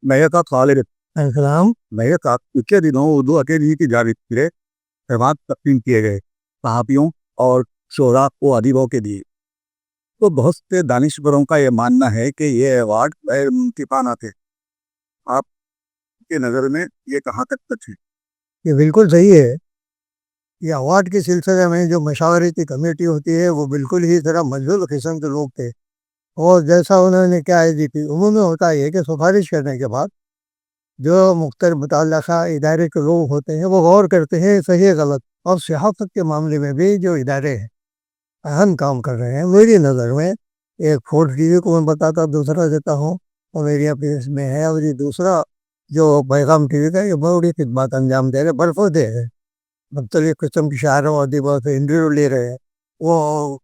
Mega Khalid, السلام. Mega पिछले दिनों उर्दू अकेडमी की जारी एवार्ड तकसीम किए गए सहाफ़ियों और शोरा को अदीबों के लिए। तो बहुत से दानिशवरों का ये मानना है कि ये अवार्ड गैर मुनसिफाना थे। आपके नज़र में ये कहाँ तक सच है? ये बिल्कुल सही है. ये अवार्ड के सिलसिले में जो मशावरती कमेटी होती है वो बिल्कुल ही तरह मजबूर किस्म के लोग थे. और जैसा उन्होंने क्या दी थी, उन्होंने होता है कि सिफारिश करने के बाद जो मुख्तर मुतल्लक़ा इदारे के लोग होते हैं वो गौर करते हैं सही गलत. और सहाफ़त के मामले में भी जो इदारे हैं अहम काम कर रहे हैं मेरी नज़र में. एक फोर्थ टीवी को मैं बताता दूसरा देता हूँ और मेरी अपनी इसमें है. और ये दूसरा जो पैगाम टीवी का ये बड़ी खिदमत अंजाम दे रहे, बर्फ़ों दे रहे, मुख्तलिफ़ किस्म की शायरों और अदीबों से इंटरव्यू ले रहे हैं, वो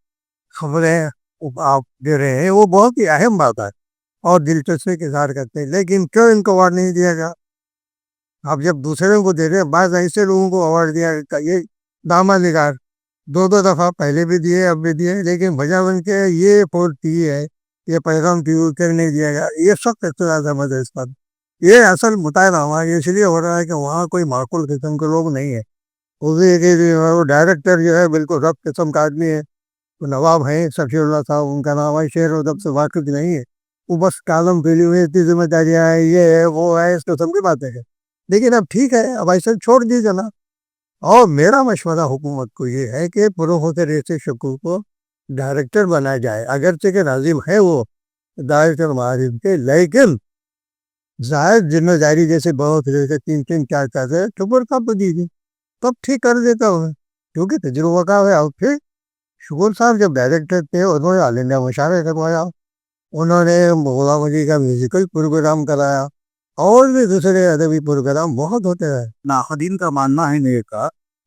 खबरें आप दे रहे हैं, वो बहुत ही अहम बात है और दिलचस्पी के इज़हार करते हैं. लेकिन क्यों इनको अवार्ड नहीं दिया गया? आप जब दूसरों को दे रहे हैं, बाद ऐसे लोगों को अवार्ड दिया ये दामानिगार दो दफ़ा पहले भी दिए अब भी दिए, लेकिन वजह बन के ये फोर्थ टीवी है, ये पैगाम टीवी कर नहीं दिया गया. ये सख्त एतराज़ है मुझे इस पर. ये असल मुतायना हमारा इसलिए हो रहा है कि वहाँ कोई माकूल किस्म के लोग नहीं है. उसी के वो डायरेक्टर जो है बिल्कुल रफ किस्म का आदमी है. तो नवाब हैं शफीउल्लाह साहब उनका नाम है, शेर उदब से वाकिफ नहीं है. वो बस कालम फैली हुई इतनी जिम्मेदारियाँ हैं, ये है वो है, इस किस्म की बातें हैं. लेकिन अब ठीक है, अब ऐसे छोड़ दीजिए ना. और मेरा मशवरा हुकूमत को ये है कि पुरोहित ऐसे शक्ल को डायरेक्टर बनाया जाए. अगरचे के नाजिम है वो डायरेक्टर मारिफ के, लेकिन जायद जिम्मेदारी जैसे बहुत जैसे 3-3 4 4 है तो पर कब दीजिए, तब ठीक कर देता हूँ क्योंकि तजुर्बा का है. और फिर शुगर साहब जब डायरेक्टर थे उन्होंने ऑल इंडिया मुशायरा करवाया, उन्होंने गुलाम अली का म्यूजिकल प्रोग्राम कराया और भी दूसरे अदबी प्रोग्राम बहुत होते हैं. नाखदीन का मानना है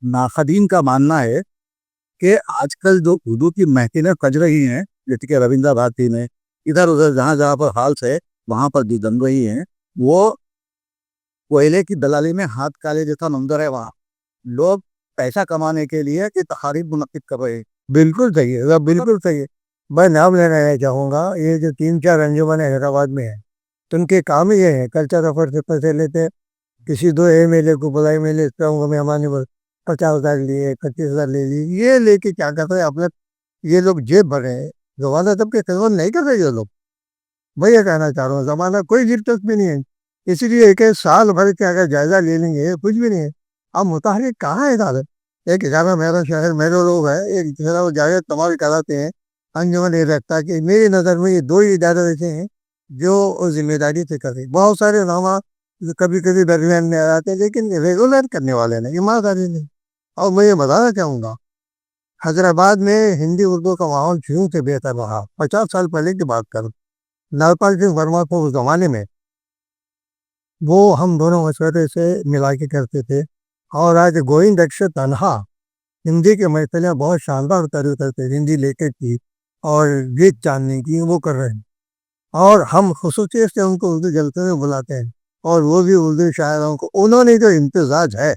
नाखदीन का मानना है कि आजकल जो उर्दू की महफिलें कज रही हैं, जैसे कि रविंद्र भारती में, इधर उधर जहाँ जहाँ पर हाल से वहाँ पर जो जम रही हैं, वो कोयले की दलाली में हाथ काले जैसा मंजर है. वहाँ लोग पैसा कमाने के लिए कि तकारीब मुनक्किद कर रहे हैं. बिल्कुल सही है, बिल्कुल सही है. मैं नाम लेना चाहूँगा, ये जो 3-4 अंजुमन हैदराबाद में है तो उनके काम ही ये है कल्चर अफर से पैसे लेते हैं. किसी दो MLA को बुलाई, मेले मेहमान 50,000 लिए, 25,000 ले लिए, ये लेके क्या करते हैं अपने. ये लोग जेब भरे हैं, जमाना तब के खिदमत नहीं कर रहे ये लोग. मैं ये कहना चाह रहा हूँ जमाना कोई दिलचस्पी नहीं है. इसलिए एक साल भर के अगर जायजा ले लेंगे कुछ भी नहीं है. अब मुताहरिक कहाँ है इदारत. एक इदारा मेरा शहर मेरे लोग है, एक दूसरा वो जायजा तमाम कराते हैं. अंजुमन ये रखता है कि मेरी नज़र में ये दो ही इदारे ऐसे हैं जो जिम्मेदारी से कर रहे. बहुत सारे नामा कभी कभी दरमियान में आ जाते हैं लेकिन रेगुलर करने वाले नहीं, ईमानदारी नहीं. और मैं ये बताना चाहूँगा हैदराबाद में हिंदी उर्दू का माहौल शुरू से बेहतर रहा. 50 साल पहले की बात करूँ, नागपाल सिंह वर्मा को उस जमाने में वो हम दोनों मशवरे से मिला के करते थे. और आज गोविंद अक्षर तनहा हिंदी के महफिलें बहुत शानदार तरीके से हिंदी लेके की और गीत जानने की वो कर रहे हैं. और हम खसूसियत से उनको उर्दू जलसे में बुलाते हैं और वो भी उर्दू शायरों को उन्होंने जो इम्तजाज है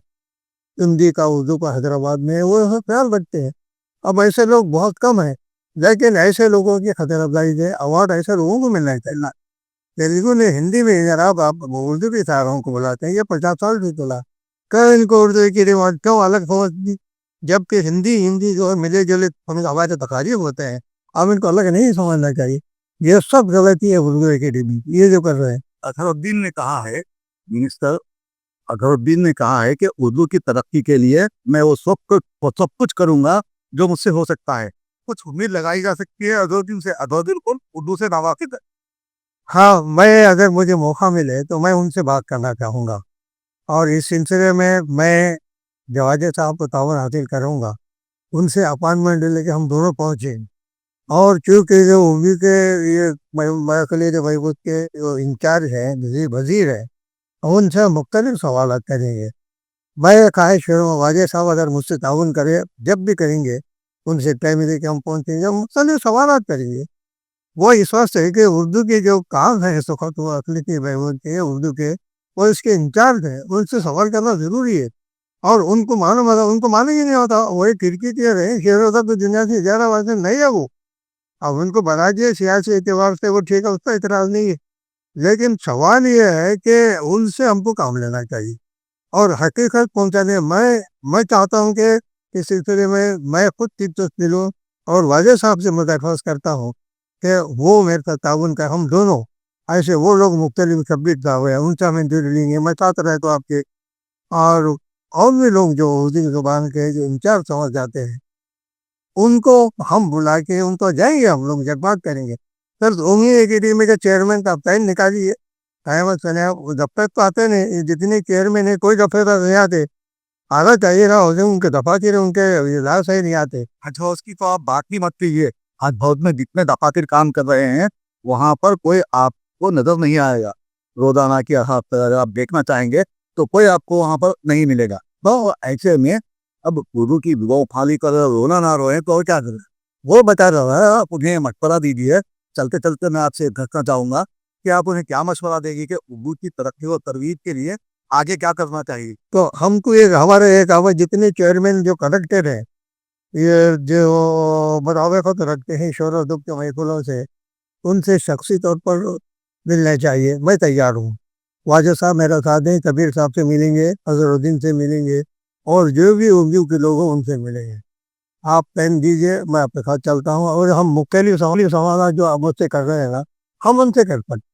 हिंदी का उर्दू का हैदराबाद में वो ख्याल रखते हैं. अब ऐसे लोग बहुत कम हैं, लेकिन ऐसे लोगों की खतर अफजाई है. अवार्ड ऐसे लोगों को मिलना चाहिए. तेलुगु ने हिंदी में जनाब आप उर्दू के शायरों को बुलाते हैं, ये 50 साल से चला. क्यों इनको उर्दू की रिवाज क्यों अलग समझ दी, जबकि हिंदी हिंदी जो है मिले जुले हम हमारे तकारीब होते हैं. अब इनको अलग नहीं समझना चाहिए. ये सब गलती है उर्दू अकेडमी ये जो कर रहे हैं. अजहरुद्दीन ने कहा है, मिनिस्टर अजहरुद्दीन ने कहा है कि उर्दू की तरक्की के लिए मैं वो सब कुछ करूंगा जो मुझसे हो सकता है. कुछ उम्मीद लगाई जा सकती है अजहरुद्दीन से? अजहरुद्दीन को उर्दू से नावाकिफ है. हाँ, मैं अगर मुझे मौका मिले तो मैं उनसे बात करना चाहूँगा और इस सिलसिले में मैं जवाजे साहब को तावन हासिल करूँगा. उनसे अपॉइंटमेंट लेके हम दोनों पहुँचे और चूँकि जो उर्दू के ये मखलियत बहबूद के जो इंचार्ज हैं वजीर है उनसे मुख्तलिफ सवाल करेंगे. मैं ख्वाहिश करूँगा वाजे साहब अगर मुझसे ताउन करे जब भी करेंगे उनसे तय मिले कि हम पहुँचेंगे मुख्तलिफ सवाल करेंगे. वो इस वक्त है कि उर्दू के जो काम है इस वक्त वो अखिलती बहबूद के उर्दू के वो इसके इंचार्ज हैं, उनसे सवाल करना ज़रूरी है. और उनको मालूम होता, उनको मालूम ही नहीं होता. वही क्रिकेटर है, शेर होता तो दुनिया से ज़्यादा वाजिब नहीं है वो. अब उनको बना दिए सियासी एतबार से वो ठीक है, उसका इतराज़ नहीं है. لیکن سوال یہ ہے کہ ان سے ہم کو کام لینا چاہیے اور حقیقت پہنچانے میں چاہتا ہوں کہ اس سلسلے میں خود دلچسپ لوں اور واجد صاحب سے میں درخواست کرتا ہوں کہ وہ میرے ساتھ تعاون کر، ہم دونوں ایسے وہ لوگ مختلف سبجیکٹ کا ہوئے ہیں ان سے ہمیں جڑ لیں گے، میں ساتھ رہتا ہوں آپ کے، اور بھی لوگ جو اردو زبان کے جو انچارج سمجھ جاتے ہیں ان کو ہم بلا کے ان کو جائیں گے، ہم لوگ جب بات کریں گے سر امید اکیڈمی کے چیئرمین کا تعین نکالیے، احمد سنیا دفتر تو آتے نہیں، جتنے چیئرمین ہے کوئی دفتر نہیں آتے، آنا چاہیے نا، ان کے دفاتر ان کے اجلاس صحیح نہیں آتے۔ اچھا اس کی تو آپ بات ہی مت کیجیے، آج بہت میں جتنے دفاتر کام کر رہے ہیں وہاں پر کوئی آپ کو نظر نہیں آئے گا، روزانہ کی اگر آپ دیکھنا چاہیں گے تو کوئی آپ کو وہاں پر نہیں ملے گا۔ تو ایسے میں اب اردو کی وہ پھالی کر رونا نہ روئے تو کیا کریں، وہ بتا رہا ہے، آپ انہیں مشورہ دیجیے۔ چلتے چلتے میں آپ سے دھکنا چاہوں گا کہ آپ انہیں کیا مشورہ دے گی کہ اردو کی ترقی و ترویج کے لیے آگے کیا کرنا چاہیے؟ تو ہم کو ہمارے جتنے چیئرمین جو کنڈکٹر ہیں یہ جو مطابقت رکھتے ہیں شور و دکھ کے محفلوں سے، ان سے شخصی طور پر ملنا چاہیے، میں تیار ہوں۔ واجد صاحب میرا ساتھ دیں، کبیر صاحب سے ملیں گے، اظہر الدین سے ملیں گے، اور جو بھی اردو کے لوگ ہیں ان سے ملیں گے۔ آپ پین دیجئے، میں آپ کے ساتھ چلتا ہوں، اور ہم مختلف سوالات جو آپ مجھ سے کر رہے ہیں نا ہم ان سے کر سکتے ہیں۔